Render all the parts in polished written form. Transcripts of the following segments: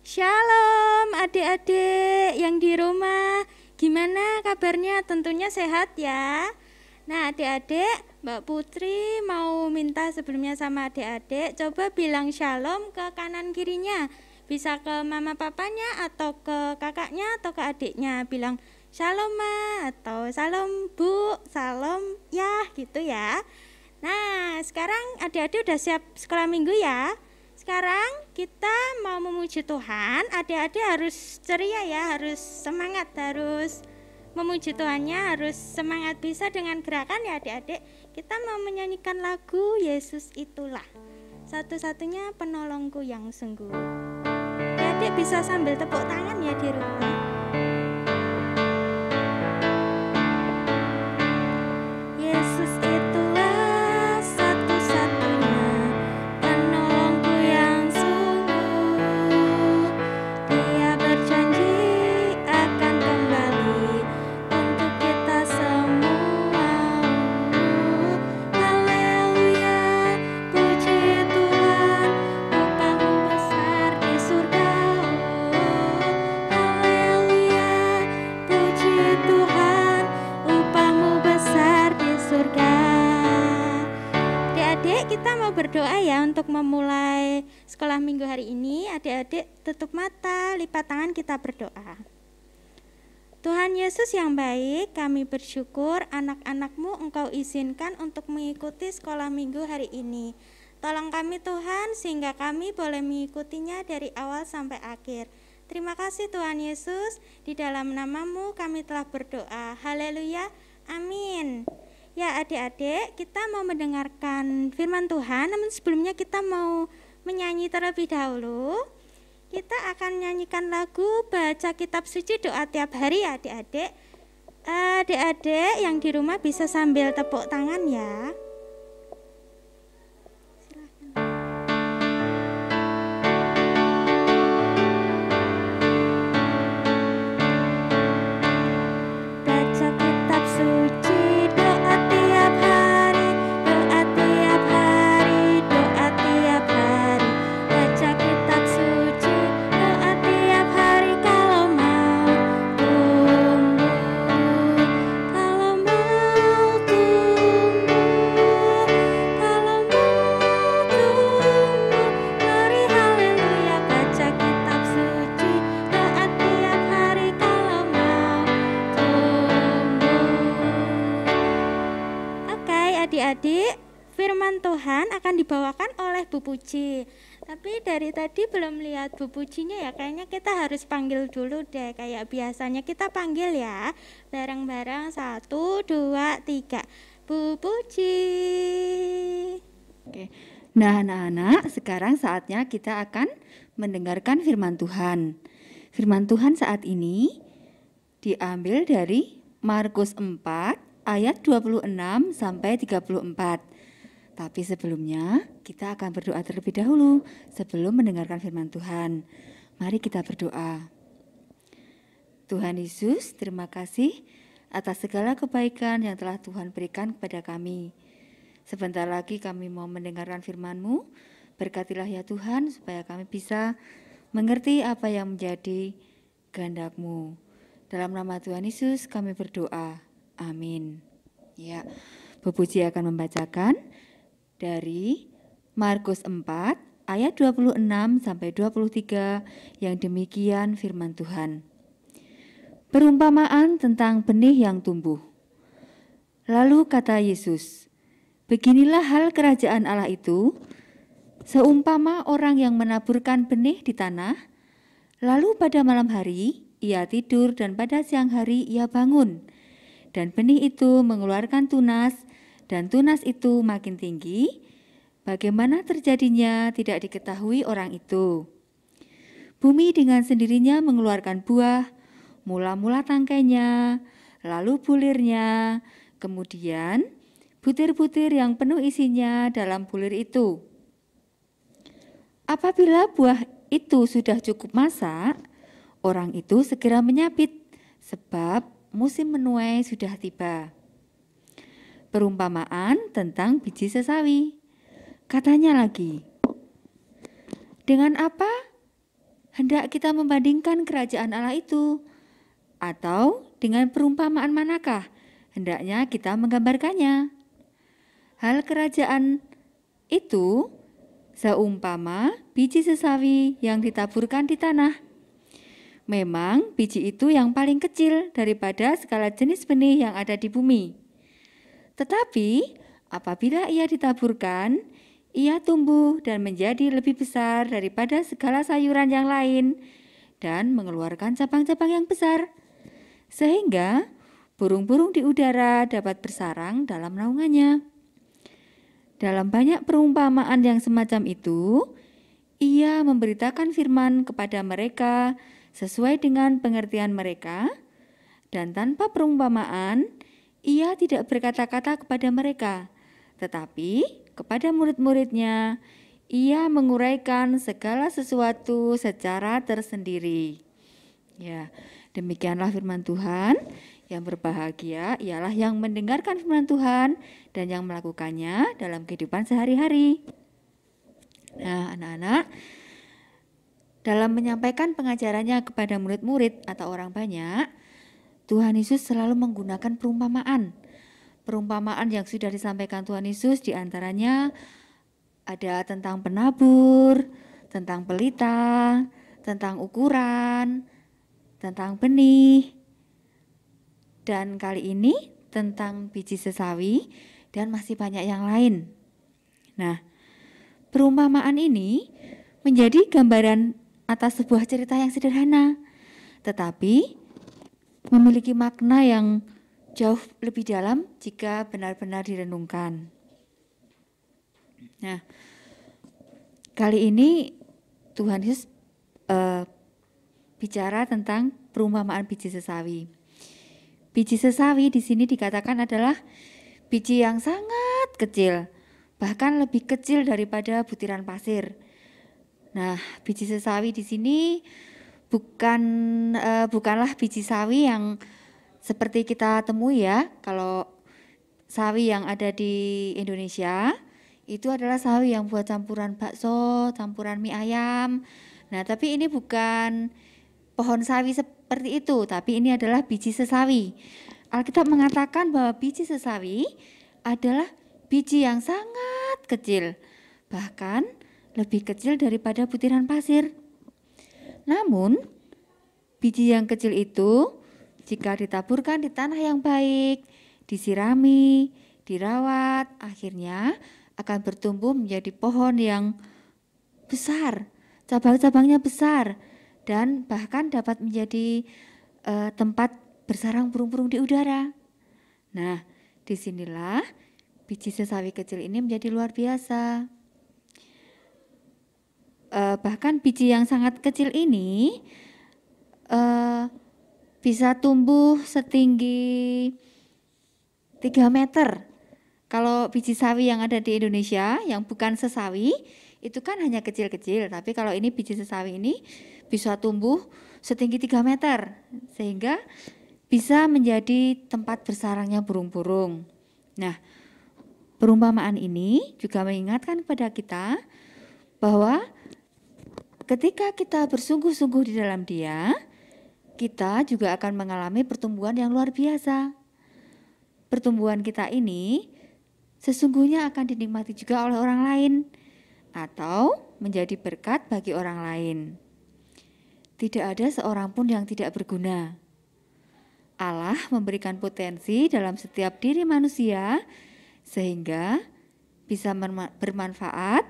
Shalom adik-adik yang di rumah. Gimana kabarnya? Tentunya sehat ya. Nah adik-adik, Mbak Putri mau minta sebelumnya sama adik-adik, coba bilang shalom ke kanan kirinya. Bisa ke mama papanya atau ke kakaknya atau ke adiknya. Bilang shalom ma atau salam bu, salam ya gitu ya. Nah sekarang adik-adik udah siap sekolah minggu ya. Sekarang kita mau memuji Tuhan. Adik-adik harus ceria ya, harus semangat, harus memuji Tuhannya, harus semangat. Bisa dengan gerakan ya adik-adik. Kita mau menyanyikan lagu Yesus Itulah, satu-satunya penolongku yang sungguh. Adik-adik bisa sambil tepuk tangan ya di rumah. Yesus itulah satu-satunya penolongku yang sungguh. Dia berjanji akan kembali untuk kita semua. Haleluya, puji Tuhan, upahmu besar di surga. Haleluya, puji Tuhan, upahmu besar di surga. Adik-adik, kita mau berdoa ya untuk memulai sekolah minggu hari ini. Adik-adik tutup mata, lipat tangan, kita berdoa. Tuhan Yesus yang baik, kami bersyukur anak-anak-Mu Engkau izinkan untuk mengikuti sekolah minggu hari ini. Tolong kami Tuhan, sehingga kami boleh mengikutinya dari awal sampai akhir. Terima kasih Tuhan Yesus, di dalam nama-Mu kami telah berdoa. Haleluya, amin. Ya adik-adik, kita mau mendengarkan firman Tuhan, namun sebelumnya kita mau menyanyi terlebih dahulu. Kita akan nyanyikan lagu baca kitab suci doa tiap hari ya adik-adik. Adik-adik yang di rumah bisa sambil tepuk tangan ya. Baca kitab suci doa tiap hari, doa tiap hari, doa tiap hari. Baca kitab suci doa tiap hari kalau mau tumbuh, kalau mau tumbuh, kalau mau tumbuh. Mari haleluya baca kitab suci doa tiap hari kalau mau tumbuh. Oke adik-adik, firman Tuhan akan dibawakan oleh Bu Puji. Tapi dari tadi belum lihat Bu Pujinya ya, kayaknya kita harus panggil dulu deh. Kayak biasanya kita panggil ya, bareng-bareng 1, 2, 3. Bu Puji. Oke. Nah, anak-anak, sekarang saatnya kita akan mendengarkan firman Tuhan. Firman Tuhan saat ini diambil dari Markus 4 ayat 26 sampai 34. Tapi sebelumnya kita akan berdoa terlebih dahulu sebelum mendengarkan firman Tuhan. Mari kita berdoa. Tuhan Yesus, terima kasih atas segala kebaikan yang telah Tuhan berikan kepada kami. Sebentar lagi kami mau mendengarkan firman-Mu. Berkatilah ya Tuhan supaya kami bisa mengerti apa yang menjadi kehendak-Mu. Dalam nama Tuhan Yesus kami berdoa. Amin. Ya, Bu Puji akan membacakan dari Markus 4 ayat 26 sampai 23 yang demikian firman Tuhan. Perumpamaan tentang benih yang tumbuh. Lalu kata Yesus, beginilah hal kerajaan Allah itu, seumpama orang yang menaburkan benih di tanah, lalu pada malam hari ia tidur dan pada siang hari ia bangun, dan benih itu mengeluarkan tunas, dan tunas itu makin tinggi. Bagaimana terjadinya tidak diketahui orang itu. Bumi dengan sendirinya mengeluarkan buah, mula-mula tangkainya, lalu bulirnya, kemudian butir-butir yang penuh isinya dalam bulir itu. Apabila buah itu sudah cukup masak, orang itu segera menyabit, sebab musim menuai sudah tiba. Perumpamaan tentang biji sesawi. Katanya lagi, dengan apa hendak kita membandingkan kerajaan Allah itu? Atau dengan perumpamaan manakah hendaknya kita menggambarkannya? Hal kerajaan itu seumpama biji sesawi yang ditaburkan di tanah. Memang biji itu yang paling kecil daripada segala jenis benih yang ada di bumi. Tetapi apabila ia ditaburkan, ia tumbuh dan menjadi lebih besar daripada segala sayuran yang lain dan mengeluarkan cabang-cabang yang besar, sehingga burung-burung di udara dapat bersarang dalam naungannya. Dalam banyak perumpamaan yang semacam itu, ia memberitakan firman kepada mereka sesuai dengan pengertian mereka, dan tanpa perumpamaan, ia tidak berkata-kata kepada mereka, tetapi kepada murid-muridnya, ia menguraikan segala sesuatu secara tersendiri. Ya, demikianlah firman Tuhan. Yang berbahagia ialah yang mendengarkan firman Tuhan dan yang melakukannya dalam kehidupan sehari-hari. Nah, anak-anak, dalam menyampaikan pengajarannya kepada murid-murid atau orang banyak, Tuhan Yesus selalu menggunakan perumpamaan. Perumpamaan yang sudah disampaikan Tuhan Yesus diantaranya ada tentang penabur, tentang pelita, tentang ukuran, tentang benih, dan kali ini tentang biji sesawi dan masih banyak yang lain. Nah, perumpamaan ini menjadi gambaran atas sebuah cerita yang sederhana, tetapi memiliki makna yang jauh lebih dalam jika benar-benar direnungkan. Nah, kali ini Tuhan Yesus bicara tentang perumpamaan biji sesawi. Biji sesawi di sini dikatakan adalah biji yang sangat kecil, bahkan lebih kecil daripada butiran pasir. Nah, biji sesawi di sini bukanlah biji sawi yang seperti kita temui ya. Kalau sawi yang ada di Indonesia itu adalah sawi yang buat campuran bakso, campuran mie ayam. Nah, tapi ini bukan pohon sawi seperti itu, tapi ini adalah biji sesawi. Alkitab mengatakan bahwa biji sesawi adalah biji yang sangat kecil, bahkan lebih kecil daripada butiran pasir. Namun, biji yang kecil itu jika ditaburkan di tanah yang baik, disirami, dirawat, akhirnya akan bertumbuh menjadi pohon yang besar, cabang-cabangnya besar, dan bahkan dapat menjadi tempat bersarang burung-burung di udara. Nah, disinilah biji sesawi kecil ini menjadi luar biasa. Bahkan biji yang sangat kecil ini bisa tumbuh setinggi 3 meter. Kalau biji sawi yang ada di Indonesia yang bukan sesawi itu kan hanya kecil-kecil, tapi kalau ini biji sesawi ini bisa tumbuh setinggi 3 meter sehingga bisa menjadi tempat bersarangnya burung-burung. Nah, perumpamaan ini juga mengingatkan kepada kita bahwa ketika kita bersungguh-sungguh di dalam Dia, kita juga akan mengalami pertumbuhan yang luar biasa. Pertumbuhan kita ini sesungguhnya akan dinikmati juga oleh orang lain atau menjadi berkat bagi orang lain. Tidak ada seorang pun yang tidak berguna. Allah memberikan potensi dalam setiap diri manusia sehingga bisa bermanfaat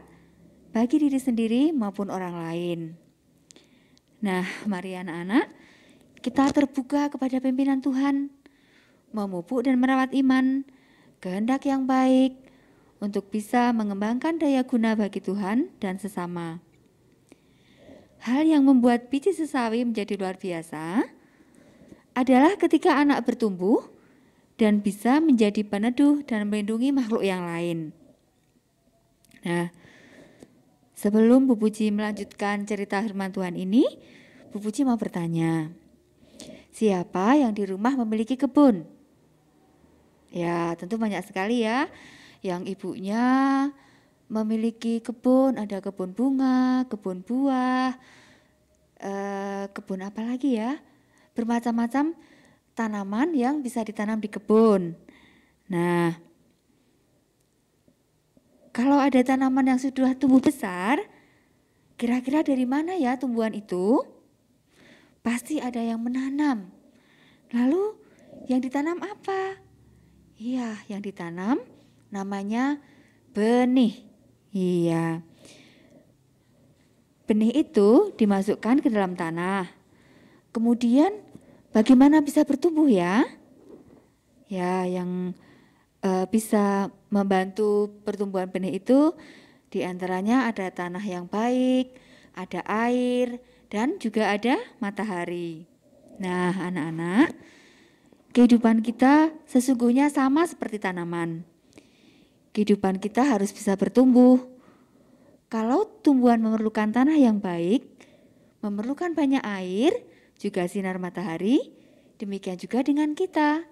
bagi diri sendiri maupun orang lain. Nah, mari anak-anak, kita terbuka kepada pimpinan Tuhan, memupuk dan merawat iman, kehendak yang baik, untuk bisa mengembangkan daya guna bagi Tuhan dan sesama. Hal yang membuat biji sesawi menjadi luar biasa adalah ketika anak bertumbuh dan bisa menjadi peneduh dan melindungi makhluk yang lain. Nah, sebelum Bu Puji melanjutkan cerita firman Tuhan ini, Bu Puji mau bertanya, siapa yang di rumah memiliki kebun? Ya, tentu banyak sekali ya, yang ibunya memiliki kebun, ada kebun bunga, kebun buah, kebun apa lagi ya? Bermacam-macam tanaman yang bisa ditanam di kebun. Nah, kalau ada tanaman yang sudah tumbuh besar, kira-kira dari mana ya tumbuhan itu? Pasti ada yang menanam. Lalu yang ditanam apa? Iya, yang ditanam namanya benih. Iya. Benih itu dimasukkan ke dalam tanah. Kemudian bagaimana bisa bertumbuh ya? Ya, yang bisa membantu pertumbuhan benih itu diantaranya ada tanah yang baik, ada air, dan juga ada matahari. Nah, anak-anak, kehidupan kita sesungguhnya sama seperti tanaman. Kehidupan kita harus bisa bertumbuh. Kalau tumbuhan memerlukan tanah yang baik, memerlukan banyak air, juga sinar matahari, demikian juga dengan kita.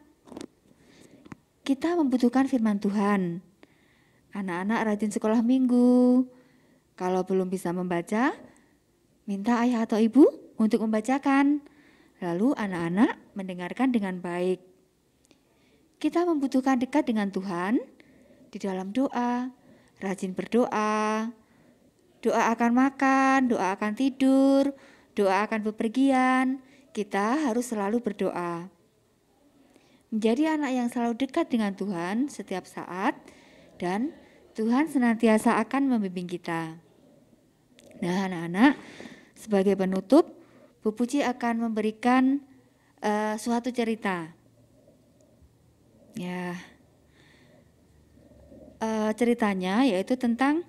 Kita membutuhkan firman Tuhan. Anak-anak rajin sekolah minggu. Kalau belum bisa membaca, minta ayah atau ibu untuk membacakan. Lalu anak-anak mendengarkan dengan baik. Kita membutuhkan dekat dengan Tuhan di dalam doa, rajin berdoa. Doa akan makan, doa akan tidur, doa akan bepergian. Kita harus selalu berdoa. Menjadi anak yang selalu dekat dengan Tuhan setiap saat, dan Tuhan senantiasa akan membimbing kita. Nah, anak-anak, sebagai penutup, Bu Puji akan memberikan suatu cerita. Ya, ceritanya yaitu tentang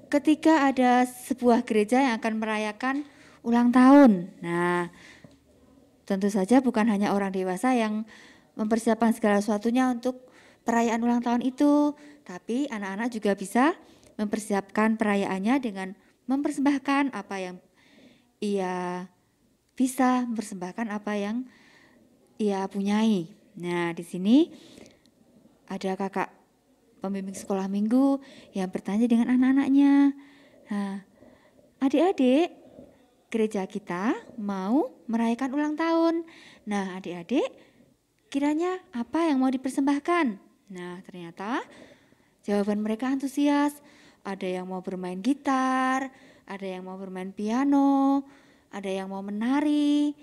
ketika ada sebuah gereja yang akan merayakan ulang tahun. Nah, tentu saja bukan hanya orang dewasa yang mempersiapkan segala sesuatunya untuk perayaan ulang tahun itu, tapi anak-anak juga bisa mempersiapkan perayaannya dengan mempersembahkan apa yang ia bisa, mempersembahkan apa yang ia punyai. Nah, di sini ada kakak pembimbing sekolah minggu yang bertanya dengan anak-anaknya. Nah, adik-adik, gereja kita mau merayakan ulang tahun. Nah, adik-adik, kiranya apa yang mau dipersembahkan? Nah, ternyata jawaban mereka antusias. Ada yang mau bermain gitar, ada yang mau bermain piano, ada yang mau menari.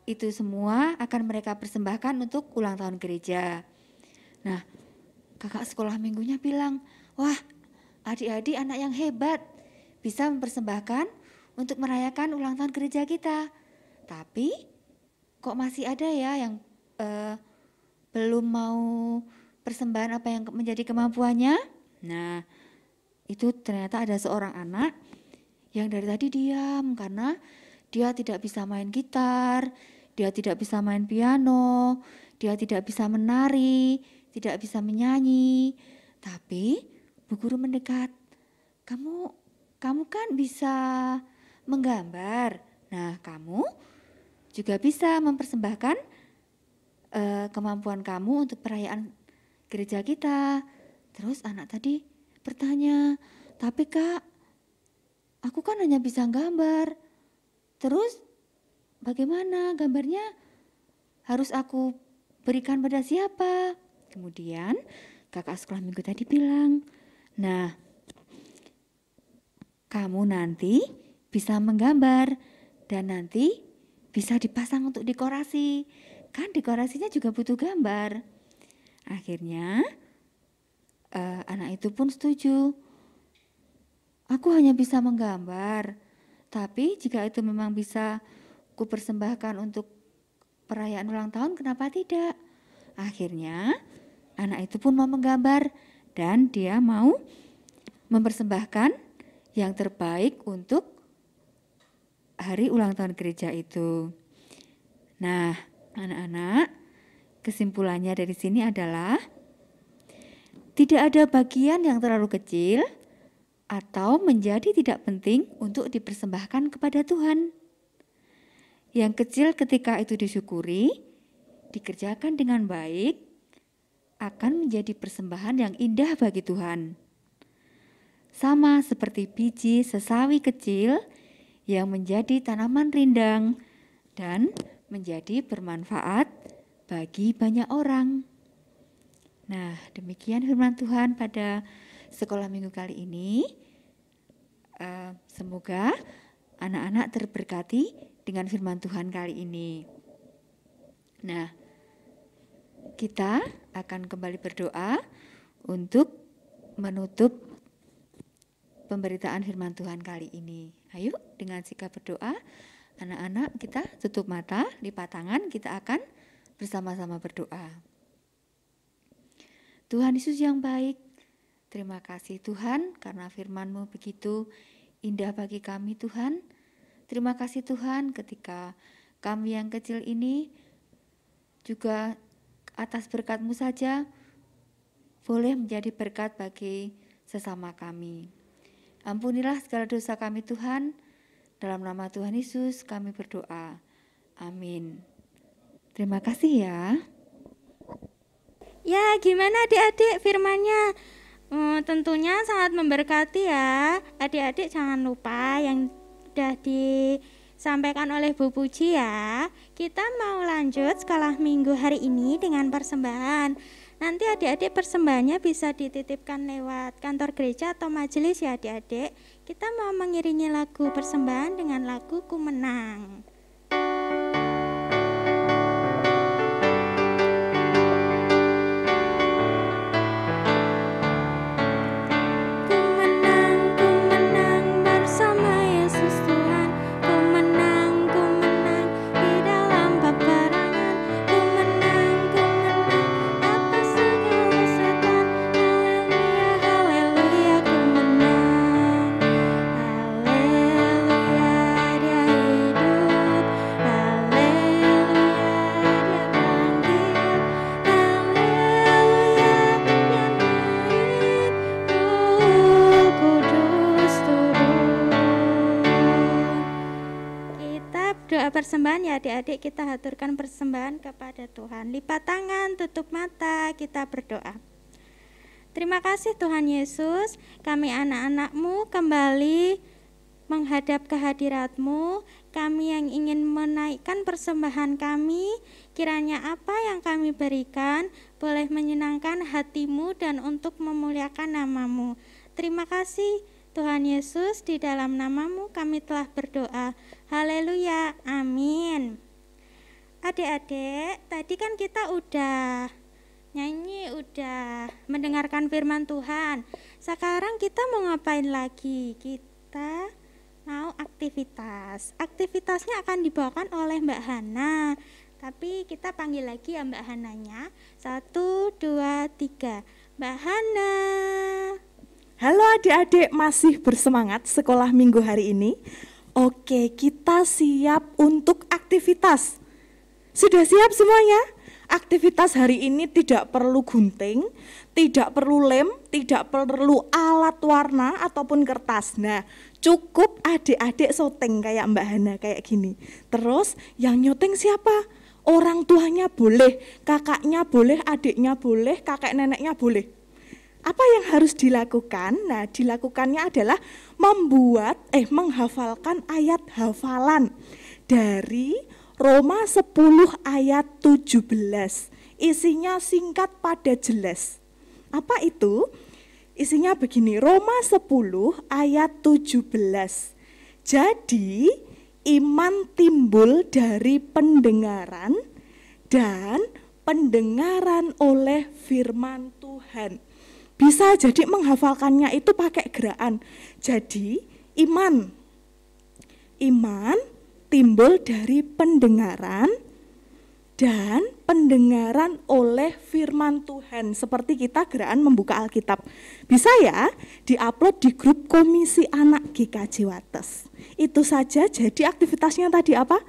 Itu semua akan mereka persembahkan untuk ulang tahun gereja. Nah, kakak sekolah minggunya bilang, wah, adik-adik anak yang hebat, bisa mempersembahkan untuk merayakan ulang tahun gereja kita. Tapi kok masih ada ya yang belum mau persembahan apa yang menjadi kemampuannya? Nah, itu ternyata ada seorang anak yang dari tadi diam karena dia tidak bisa main gitar, dia tidak bisa main piano, dia tidak bisa menari, tidak bisa menyanyi. Tapi Bu Guru mendekat, kamu kan bisa menggambar. Nah, kamu juga bisa mempersembahkan kemampuan kamu untuk perayaan gereja kita. Terus anak tadi bertanya, tapi Kak, aku kan hanya bisa gambar. Terus bagaimana gambarnya? Harus aku berikan pada siapa? Kemudian kakak sekolah minggu tadi bilang, nah, kamu nanti bisa menggambar dan nanti bisa dipasang untuk dekorasi. Kan dekorasinya juga butuh gambar. Akhirnya anak itu pun setuju. Aku hanya bisa menggambar, tapi jika itu memang bisa kupersembahkan untuk perayaan ulang tahun, kenapa tidak? Akhirnya anak itu pun mau menggambar dan dia mau mempersembahkan yang terbaik untuk hari ulang tahun gereja itu. Nah, anak-anak, kesimpulannya dari sini adalah tidak ada bagian yang terlalu kecil atau menjadi tidak penting untuk dipersembahkan kepada Tuhan. Yang kecil ketika itu disyukuri, dikerjakan dengan baik, akan menjadi persembahan yang indah bagi Tuhan. Sama seperti biji sesawi kecil yang menjadi tanaman rindang dan menjadi bermanfaat bagi banyak orang. Nah, demikian firman Tuhan pada sekolah minggu kali ini. Semoga anak-anak terberkati dengan firman Tuhan kali ini. Nah, kita akan kembali berdoa untuk menutup pemberitaan firman Tuhan kali ini. Ayo dengan sikap berdoa, anak-anak kita tutup mata, lipat tangan, kita akan bersama-sama berdoa. Tuhan Yesus yang baik, terima kasih Tuhan karena firman-Mu begitu indah bagi kami Tuhan. Terima kasih Tuhan ketika kami yang kecil ini juga atas berkat-Mu saja boleh menjadi berkat bagi sesama kami. Ampunilah segala dosa kami Tuhan, dalam nama Tuhan Yesus kami berdoa. Amin. Terima kasih ya. Ya, gimana adik-adik firmannya? Tentunya sangat memberkati ya. Adik-adik jangan lupa yang sudah disampaikan oleh Bu Puji ya. Kita mau lanjut sekolah minggu hari ini dengan persembahan. Nanti adik-adik persembahannya bisa dititipkan lewat kantor gereja atau majelis ya adik-adik. Kita mau mengiringi lagu persembahan dengan lagu Ku Menang. Persembahan ya adik-adik, kita haturkan persembahan kepada Tuhan. Lipat tangan, tutup mata, kita berdoa. Terima kasih Tuhan Yesus, kami anak-anak-Mu kembali menghadap kehadirat-Mu. Kami yang ingin menaikkan persembahan kami, kiranya apa yang kami berikan boleh menyenangkan hati-Mu dan untuk memuliakan nama-Mu. Terima kasih Tuhan Yesus, di dalam nama-Mu kami telah berdoa. Haleluya, amin. Adik-adik, tadi kan kita udah nyanyi, udah mendengarkan firman Tuhan. Sekarang kita mau ngapain lagi? Kita mau aktivitas. Aktivitasnya akan dibawakan oleh Mbak Hana. Tapi kita panggil lagi ya Mbak Hananya. 1, 2, 3. Mbak Hana. Halo adik-adik, masih bersemangat sekolah minggu hari ini? Oke, kita siap untuk aktivitas. Sudah siap semuanya? Aktivitas hari ini tidak perlu gunting, tidak perlu lem, tidak perlu alat warna ataupun kertas. Nah, cukup adik-adik syuting kayak Mbak Hana kayak gini. Terus yang nyuting siapa? Orang tuanya boleh, kakaknya boleh, adiknya boleh, kakek neneknya boleh. Apa yang harus dilakukan? Nah, dilakukannya adalah menghafalkan ayat hafalan dari Roma 10 ayat 17. Isinya singkat pada jelas. Apa itu? Isinya begini, Roma 10 ayat 17. Jadi, iman timbul dari pendengaran dan pendengaran oleh firman Tuhan. Bisa jadi menghafalkannya itu pakai gerakan. Jadi iman timbul dari pendengaran dan pendengaran oleh firman Tuhan. Seperti kita gerakan membuka Alkitab. Bisa ya diupload di grup Komisi Anak GKJ Wates. Itu saja. Jadi aktivitasnya tadi apa?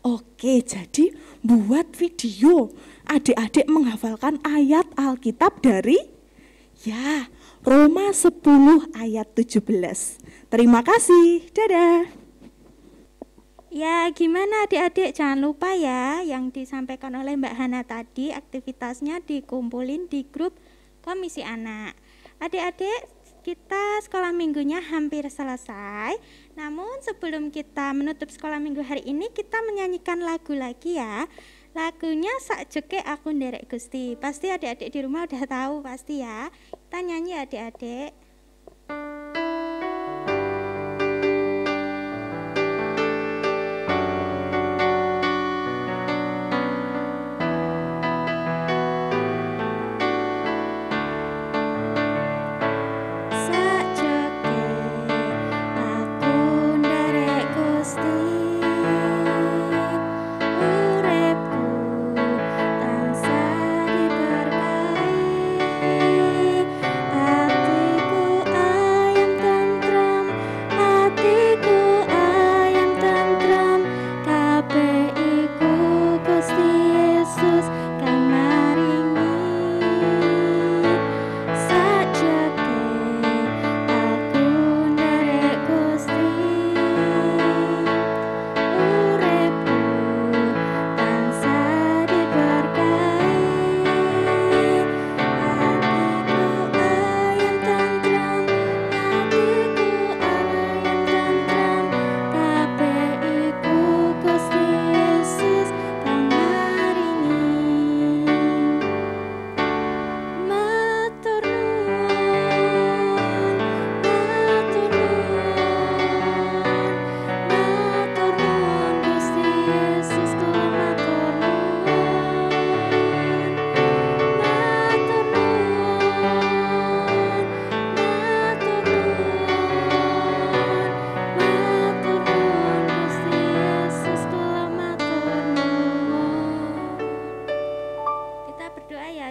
Oke, jadi buat video adik-adik menghafalkan ayat Alkitab dari Roma 10 ayat 17. Terima kasih, dadah. Ya, gimana adik-adik? Jangan lupa ya yang disampaikan oleh Mbak Hana tadi, aktivitasnya dikumpulin di grup Komisi Anak. Adik-adik, kita sekolah minggunya hampir selesai. Namun sebelum kita menutup sekolah minggu hari ini, kita menyanyikan lagu lagi ya. Lagunya Sakjoke Aku Nderek Gusti. Pasti adik-adik di rumah udah tahu pasti ya. Kita nyanyi adik-adik.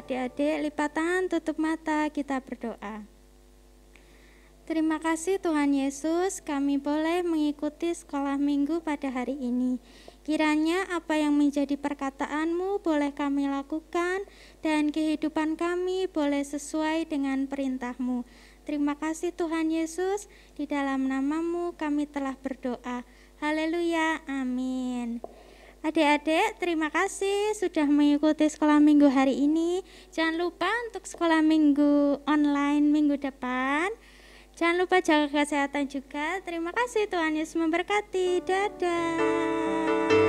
Adik-adik, lipat tangan, tutup mata, kita berdoa. Terima kasih Tuhan Yesus, kami boleh mengikuti sekolah minggu pada hari ini. Kiranya apa yang menjadi perkataan-Mu boleh kami lakukan dan kehidupan kami boleh sesuai dengan perintah-Mu. Terima kasih Tuhan Yesus, di dalam nama-Mu kami telah berdoa. Haleluya, amin. Adik-adik, terima kasih sudah mengikuti sekolah minggu hari ini. Jangan lupa untuk sekolah minggu online minggu depan. Jangan lupa jaga kesehatan juga. Terima kasih, Tuhan Yesus memberkati. Dadah.